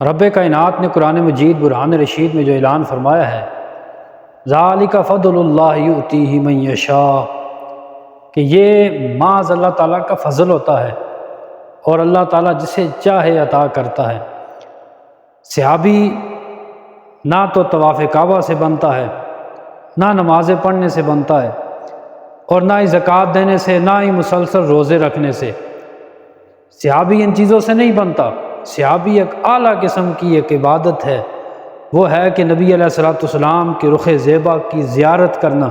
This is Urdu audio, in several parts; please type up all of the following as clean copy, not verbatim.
رب کائنات نے قرآن مجید برہان رشید میں جو اعلان فرمایا ہے ذالک فضل اللہ یؤتیہ من یشاء، کہ یہ معاذ اللہ تعالیٰ کا فضل ہوتا ہے اور اللہ تعالیٰ جسے چاہے عطا کرتا ہے۔ صحابی نہ تو طواف کعبہ سے بنتا ہے، نہ نمازیں پڑھنے سے بنتا ہے، اور نہ ہی زکوٰۃ دینے سے، نہ ہی مسلسل روزے رکھنے سے۔ صحابی ان چیزوں سے نہیں بنتا۔ صحابی ایک اعلیٰ قسم کی ایک عبادت ہے، وہ ہے کہ نبی علیہ الصلوۃ والسلام کے رخ زیبا کی زیارت کرنا،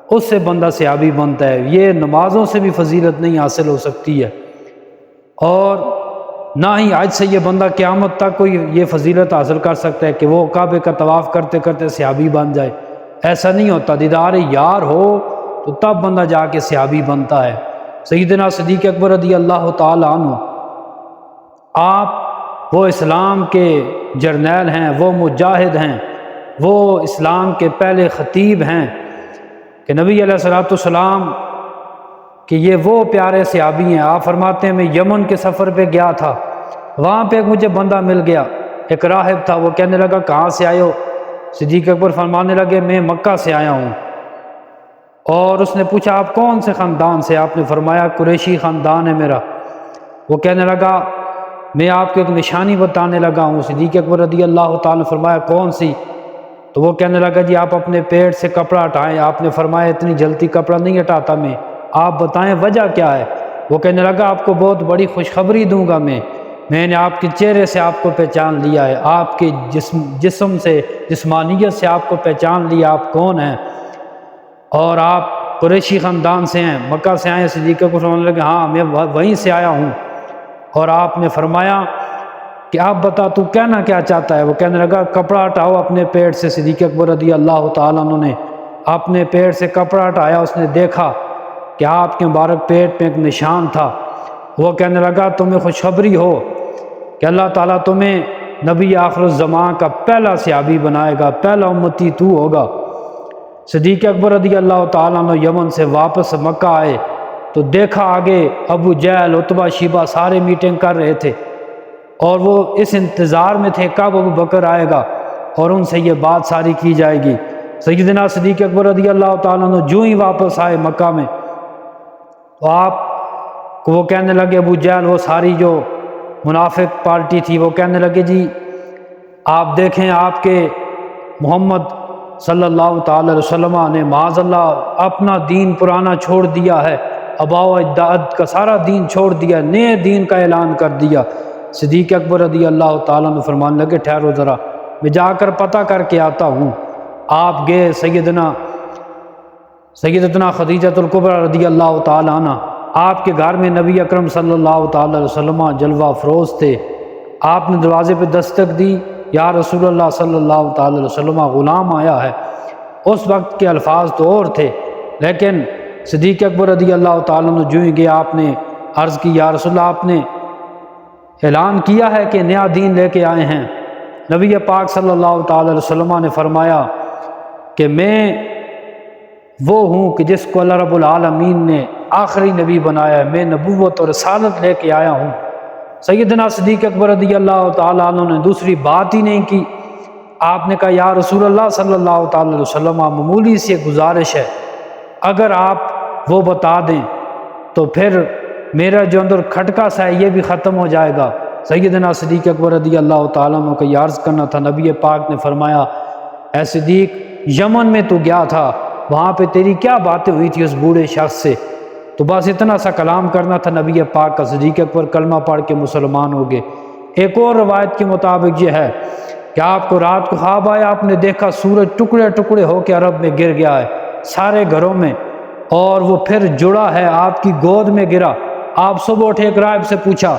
اس سے بندہ صحابی بنتا ہے۔ یہ نمازوں سے بھی فضیلت نہیں حاصل ہو سکتی ہے، اور نہ ہی آج سے یہ بندہ قیامت تک کوئی یہ فضیلت حاصل کر سکتا ہے کہ وہ کعبے کا طواف کرتے کرتے صحابی بن جائے۔ ایسا نہیں ہوتا، دیدار یار ہو تو تب بندہ جا کے صحابی بنتا ہے۔ سیدنا صدیق اکبر رضی اللہ تعالی عنہ، آپ وہ اسلام کے جرنیل ہیں، وہ مجاہد ہیں، وہ اسلام کے پہلے خطیب ہیں کہ نبی علیہ الصلوۃ والسلام کہ یہ وہ پیارے صحابی ہیں۔ آپ فرماتے ہیں میں یمن کے سفر پہ گیا تھا، وہاں پہ ایک مجھے بندہ مل گیا، ایک راہب تھا۔ وہ کہنے لگا کہاں سے آئے ہو؟ صدیق اکبر فرمانے لگے میں مکہ سے آیا ہوں۔ اور اس نے پوچھا آپ کون سے خاندان سے؟ آپ نے فرمایا قریشی خاندان ہے میرا۔ وہ کہنے لگا میں آپ کو ایک نشانی بتانے لگا ہوں۔ صدیق اکبر رضی اللہ تعالیٰ نے فرمایا کون سی؟ تو وہ کہنے لگا جی آپ اپنے پیٹ سے کپڑا ہٹائیں۔ آپ نے فرمایا اتنی جلدی کپڑا نہیں ہٹاتا میں، آپ بتائیں وجہ کیا ہے؟ وہ کہنے لگا آپ کو بہت بڑی خوشخبری دوں گا میں نے آپ کے چہرے سے آپ کو پہچان لیا ہے، آپ کے جسم سے، جسمانیت سے آپ کو پہچان لیا آپ کون ہیں، اور آپ قریشی خاندان سے ہیں، مکہ سے آئے ہیں۔ صدیق اکبر فرمانے لگے ہاں میں وہیں سے آیا ہوں۔ اور آپ نے فرمایا کہ آپ بتا تو کہنا کیا چاہتا ہے؟ وہ کہنے لگا کپڑا ہٹاؤ اپنے پیٹ سے۔ صدیق اکبر رضی اللہ تعالیٰ عنہ نے اپنے پیٹ سے کپڑا ہٹایا، اس نے دیکھا کہ آپ کے مبارک پیٹ پہ ایک نشان تھا۔ وہ کہنے لگا تمہیں خوشخبری ہو کہ اللہ تعالیٰ تمہیں نبی آخر الزمان کا پہلا صحابی بنائے گا، پہلا امتی تو ہوگا۔ صدیق اکبر رضی اللہ تعالیٰ عنہ یمن سے واپس مکہ آئے تو دیکھا آگے ابو جہل، عتبہ، شیبہ سارے میٹنگ کر رہے تھے، اور وہ اس انتظار میں تھے کب ابو بکر آئے گا اور ان سے یہ بات ساری کی جائے گی۔ سیدنا صدیق اکبر رضی اللہ تعالیٰ عنہ جو ہی واپس آئے مکہ میں تو آپ کو وہ کہنے لگے ابو جہل، وہ ساری جو منافق پارٹی تھی، وہ کہنے لگے جی آپ دیکھیں آپ کے محمد صلی اللہ تعالی علیہ وسلم نے معاذ اللہ اپنا دین پرانا چھوڑ دیا ہے، آباء و اجداد کا سارا دین چھوڑ دیا، نئے دین کا اعلان کر دیا۔ صدیق اکبر رضی اللہ تعالیٰ نے فرمانے لگے ٹھہرو ذرا میں جا کر پتہ کر کے آتا ہوں۔ آپ گئے، سیدتنا خدیجۃ الکبریٰ رضی اللہ تعالیٰ عنہ، آپ کے گھر میں نبی اکرم صلی اللہ تعالی علیہ وسلم جلوہ افروز تھے۔ آپ نے دروازے پہ دستک دی، یا رسول اللہ صلی اللہ تعالی علیہ وسلم غلام آیا ہے۔ اس وقت کے الفاظ تو اور تھے، لیکن صدیق اکبر رضی اللہ تعالیٰ عنہ جو ہی گیا آپ نے عرض کی یا رسول اللہ آپ نے اعلان کیا ہے کہ نیا دین لے کے آئے ہیں۔ نبی پاک صلی اللہ تعالی علیہ وسلم نے فرمایا کہ میں وہ ہوں کہ جس کو اللہ رب العالمین نے آخری نبی بنایا ہے، میں نبوت اور رسالت لے کے آیا ہوں۔ سیدنا صدیق اکبر رضی اللہ تعالیٰ عنہ نے دوسری بات ہی نہیں کی۔ آپ نے کہا یا رسول اللہ صلی اللہ تعالی علیہ وسلم معمولی سی گزارش ہے، اگر آپ وہ بتا دیں تو پھر میرا جو اندر کھٹکا سا ہے یہ بھی ختم ہو جائے گا۔ سیدنا صدیق اکبر رضی اللہ تعالیٰ عنہ کو یہ عرض کرنا تھا، نبی پاک نے فرمایا اے صدیق یمن میں تو گیا تھا، وہاں پہ تیری کیا باتیں ہوئی تھی اس بوڑھے شخص سے؟ تو بس اتنا سا کلام کرنا تھا نبی پاک کا۔ صدیق اکبر کلمہ پڑھ کے مسلمان ہو گئے۔ ایک اور روایت کے مطابق یہ ہے کہ آپ کو رات کو خواب آیا، آپ نے دیکھا سورج ٹکڑے ٹکڑے ہو کے عرب میں گر گیا ہے سارے گھروں میں، اور وہ پھر جڑا ہے آپ کی گود میں گرا۔ آپ صبح اٹھے ایک راہب سے پوچھا،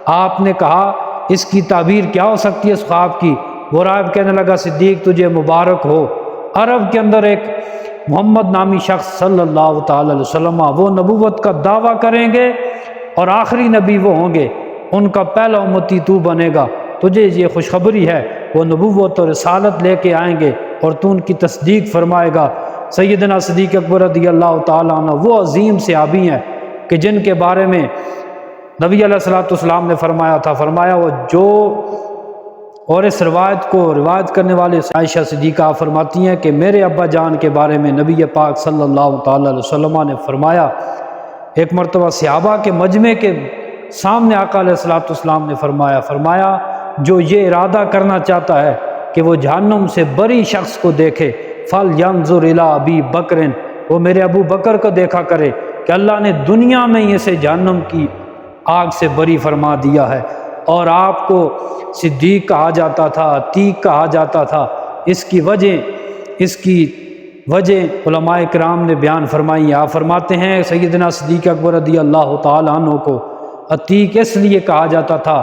آپ نے کہا اس کی تعبیر کیا ہو سکتی ہے اس خواب کی؟ وہ راہب کہنے لگا صدیق تجھے مبارک ہو، عرب کے اندر ایک محمد نامی شخص صلی اللہ تعالی علیہ وسلم وہ نبوت کا دعویٰ کریں گے اور آخری نبی وہ ہوں گے، ان کا پہلا امتی تو بنے گا، تجھے یہ خوشخبری ہے وہ نبوت اور رسالت لے کے آئیں گے اور تو ان کی تصدیق فرمائے گا۔ سیدنا صدیق اکبر رضی اللہ تعالیٰ عنہ وہ عظیم صحابی ہیں کہ جن کے بارے میں نبی علیہ الصلوۃ والسلام نے فرمایا تھا، فرمایا وہ جو اور اس روایت کو روایت کرنے والے عائشہ صدیقہ فرماتی ہیں کہ میرے ابا جان کے بارے میں نبی پاک صلی اللہ تعالی علیہ وسلم نے فرمایا، ایک مرتبہ صحابہ کے مجمع کے سامنے آقا علیہ الصلوۃ والسلام نے فرمایا جو یہ ارادہ کرنا چاہتا ہے کہ وہ جہنم سے بری شخص کو دیکھے فَلْيَنْظُرْ إِلَىٰ أَبِي بَكْرٍ، وہ میرے ابو بکر کو دیکھا کرے کہ اللہ نے دنیا میں ہی اسے جہنم کی آگ سے بری فرما دیا ہے، اور آپ کو صدیق کہا جاتا تھا، عتیق کہا جاتا تھا۔ اس کی وجہ علماء کرام نے بیان فرمائی۔ آپ فرماتے ہیں سیدنا صدیق اکبر رضی اللہ تعالیٰ عنہ کو عتیق اس لیے کہا جاتا تھا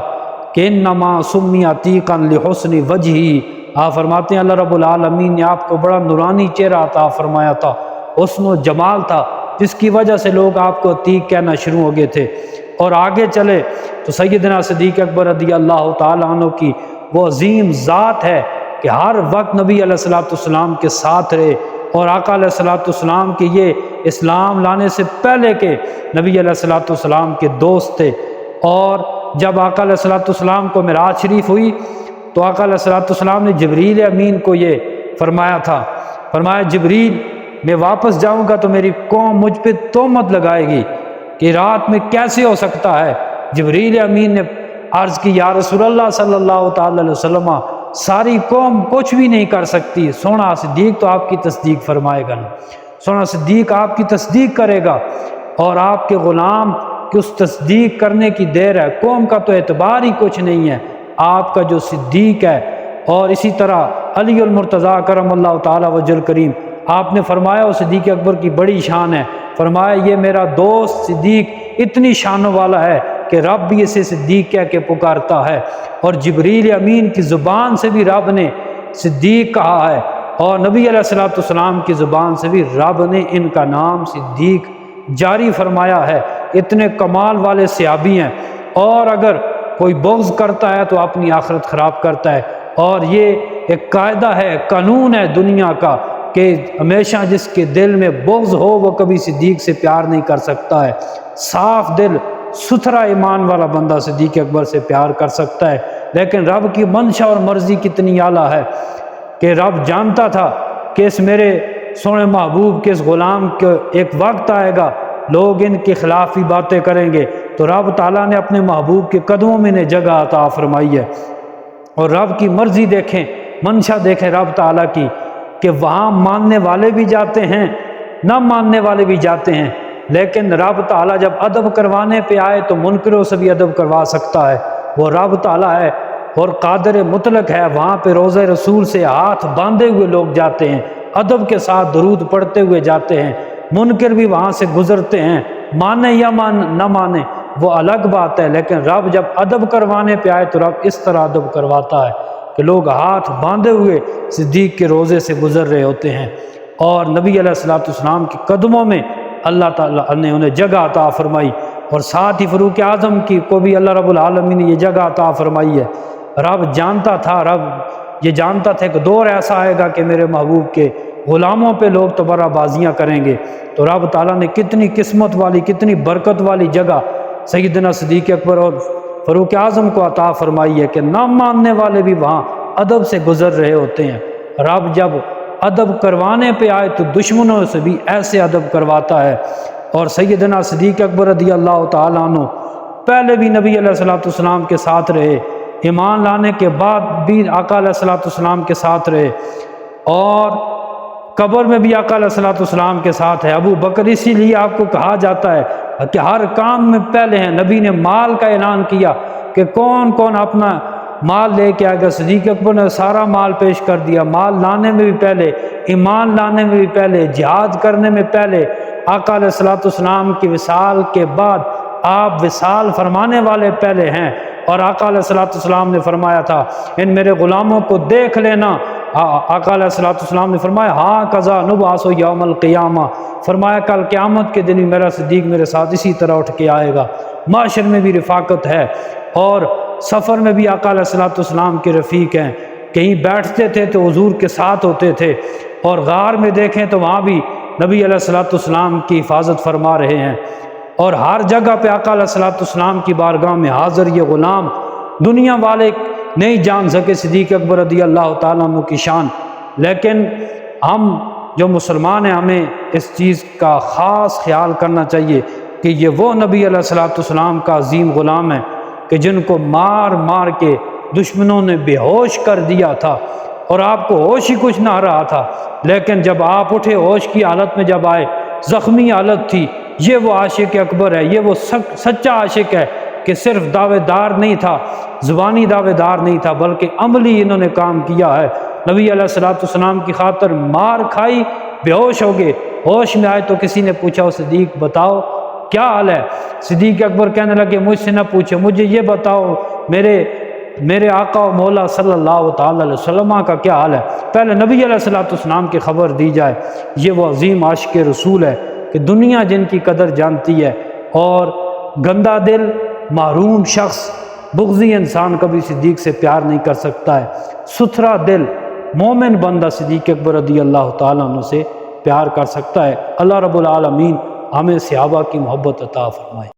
کہ انما سمی عتیقا لحسن وجہی، آپ فرماتے ہیں اللہ رب العالمین نے آپ کو بڑا نورانی چہرہ عطا فرمایا تھا، حسن و جمال تھا، جس کی وجہ سے لوگ آپ کو عتیق کہنا شروع ہو گئے تھے۔ اور آگے چلے تو سیدنا صدیق اکبر رضی اللہ تعالیٰ عنہ کی وہ عظیم ذات ہے کہ ہر وقت نبی علیہ الصلوۃ والسلام کے ساتھ رہے، اور آقا علیہ الصلوۃ والسلام کے یہ اسلام لانے سے پہلے کے نبی علیہ الصلوۃ والسلام کے دوست تھے۔ اور جب آقا علیہ الصلوۃ والسلام کو معراج شریف ہوئی تو آقا علیہ الصلوۃ والسلام نے جبریل امین کو یہ فرمایا تھا، فرمایا جبریل میں واپس جاؤں گا تو میری قوم مجھ پہ تہمت لگائے گی کہ رات میں کیسے ہو سکتا ہے۔ جبریل امین نے عرض کی یا رسول اللہ صلی اللہ تعالی علیہ وسلم، ساری قوم کچھ بھی نہیں کر سکتی، سونا صدیق تو آپ کی تصدیق فرمائے گا نا، سونا صدیق آپ کی تصدیق کرے گا، اور آپ کے غلام کی اس تصدیق کرنے کی دیر ہے، قوم کا تو اعتبار ہی کچھ نہیں ہے، آپ کا جو صدیق ہے۔ اور اسی طرح علی المرتضیٰ کرم اللہ تعالی وجل کریم، آپ نے فرمایا وہ صدیق اکبر کی بڑی شان ہے، فرمایا یہ میرا دوست صدیق اتنی شانوں والا ہے کہ رب بھی اسے صدیق کہہ کے پکارتا ہے، اور جبریل امین کی زبان سے بھی رب نے صدیق کہا ہے، اور نبی علیہ الصلوۃ والسلام کی زبان سے بھی رب نے ان کا نام صدیق جاری فرمایا ہے۔ اتنے کمال والے صحابی ہیں، اور اگر کوئی بغض کرتا ہے تو اپنی آخرت خراب کرتا ہے، اور یہ ایک قاعدہ ہے، قانون ہے دنیا کا کہ ہمیشہ جس کے دل میں بغض ہو وہ کبھی صدیق سے پیار نہیں کر سکتا ہے۔ صاف دل ستھرا ایمان والا بندہ صدیق اکبر سے پیار کر سکتا ہے، لیکن رب کی منشا اور مرضی کتنی اعلیٰ ہے کہ رب جانتا تھا کہ اس میرے سونے محبوب کے اس غلام کے ایک وقت آئے گا لوگ ان کے خلاف ہی باتیں کریں گے، تو رب تعالیٰ نے اپنے محبوب کے قدموں میں نے جگہ عطا فرمائی ہے۔ اور رب کی مرضی دیکھیں، منشا دیکھیں رب تعالیٰ کی، کہ وہاں ماننے والے بھی جاتے ہیں، نہ ماننے والے بھی جاتے ہیں، لیکن رب تعالیٰ جب ادب کروانے پہ آئے تو منکروں سے بھی ادب کروا سکتا ہے، وہ رب تعالیٰ ہے اور قادر مطلق ہے۔ وہاں پہ روضہ رسول سے ہاتھ باندھے ہوئے لوگ جاتے ہیں، ادب کے ساتھ درود پڑھتے ہوئے جاتے ہیں، منکر بھی وہاں سے گزرتے ہیں، مانے یا نہ مانے وہ الگ بات ہے، لیکن رب جب ادب کروانے پہ آئے تو رب اس طرح ادب کرواتا ہے کہ لوگ ہاتھ باندھے ہوئے صدیق کے روضے سے گزر رہے ہوتے ہیں، اور نبی علیہ الصلوۃ والسلام کے قدموں میں اللہ تعالیٰ نے انہیں جگہ عطا فرمائی، اور ساتھ ہی فاروق اعظم کی کو بھی اللہ رب العالمین نے یہ جگہ عطا فرمائی ہے۔ رب جانتا تھا، رب یہ جانتا تھا کہ دور ایسا آئے گا کہ میرے محبوب کے غلاموں پہ لوگ تبرہ بازیاں کریں گے، تو رب تعالیٰ نے کتنی قسمت والی کتنی برکت والی جگہ سیدنا صدیق اکبر اور فاروق اعظم کو عطا فرمائی ہے کہ نہ ماننے والے بھی وہاں ادب سے گزر رہے ہوتے ہیں۔ رب جب ادب کروانے پہ آئے تو دشمنوں سے بھی ایسے ادب کرواتا ہے۔ اور سیدنا صدیق اکبر رضی اللہ تعالیٰ عنہ پہلے بھی نبی علیہ الصلوۃ والسلام کے ساتھ رہے، ایمان لانے کے بعد بھی آقا علیہ الصلوۃ والسلام کے ساتھ رہے، اور قبر میں بھی آقا علیہ الصلوۃ والسلام کے ساتھ ہے۔ ابو بکر اسی لیے آپ کو کہا جاتا ہے کہ ہر کام میں پہلے ہیں۔ نبی نے مال کا اعلان کیا کہ کون کون اپنا مال لے کے آئے گا، صدیق اکبر نے سارا مال پیش کر دیا، مال لانے میں بھی پہلے، ایمان لانے میں بھی پہلے، جہاد کرنے میں پہلے۔ آقا علیہ الصلوۃ والسلام کی وصال کے بعد آپ وصال فرمانے والے پہلے ہیں، اور آقا علیہ الصلوۃ والسلام نے فرمایا تھا ان میرے غلاموں کو دیکھ لینا۔ آقا علیہ الصلوۃ والسلام نے فرمایا ہاں قضا نبعث یوم القیامہ، فرمایا کل قیامت کے دن میرا صدیق میرے ساتھ اسی طرح اٹھ کے آئے گا۔ معاشر میں بھی رفاقت ہے، اور سفر میں بھی آقا علیہ الصلوۃ والسلام کے رفیق ہیں، کہیں بیٹھتے تھے تو حضور کے ساتھ ہوتے تھے، اور غار میں دیکھیں تو وہاں بھی نبی علیہ الصلوۃ والسلام کی حفاظت فرما رہے ہیں، اور ہر جگہ پہ آقا علیہ الصلوۃ والسلام کی بارگاہ میں حاضر یہ غلام دنیا والے نہیں جان سکے صدیق اکبر رضی اللہ تعالیٰ عنہ کی شان، لیکن ہم جو مسلمان ہیں ہمیں اس چیز کا خاص خیال کرنا چاہیے کہ یہ وہ نبی علیہ الصلوۃ والسلام کا عظیم غلام ہے کہ جن کو مار مار کے دشمنوں نے بے ہوش کر دیا تھا، اور آپ کو ہوش ہی کچھ نہ آ رہا تھا، لیکن جب آپ اٹھے ہوش کی حالت میں جب آئے، زخمی حالت تھی، یہ وہ عاشق اکبر ہے، یہ وہ سچا عاشق ہے کہ صرف دعوے دار نہیں تھا، زبانی دعوے دار نہیں تھا، بلکہ عملی انہوں نے کام کیا ہے۔ نبی علیہ الصلوۃ والسلام کی خاطر مار کھائی، بے ہوش ہو گئے، ہوش میں آئے تو کسی نے پوچھا صدیق بتاؤ کیا حال ہے؟ صدیق اکبر کہنے لگے مجھ سے نہ پوچھو، مجھے یہ بتاؤ میرے آقا و مولا صلی اللہ تعالی علیہ وسلم کا کیا حال ہے، پہلے نبی علیہ الصلوۃ والسلام کی خبر دی جائے۔ یہ وہ عظیم عاشق رسول ہے کہ دنیا جن کی قدر جانتی ہے، اور گندا دل، محروم شخص، بغضی انسان کبھی صدیق سے پیار نہیں کر سکتا ہے۔ ستھرا دل مومن بندہ صدیق اکبر رضی اللہ تعالیٰ عنہ سے پیار کر سکتا ہے۔ اللہ رب العالمین ہمیں صحابہ کی محبت عطا فرمائے۔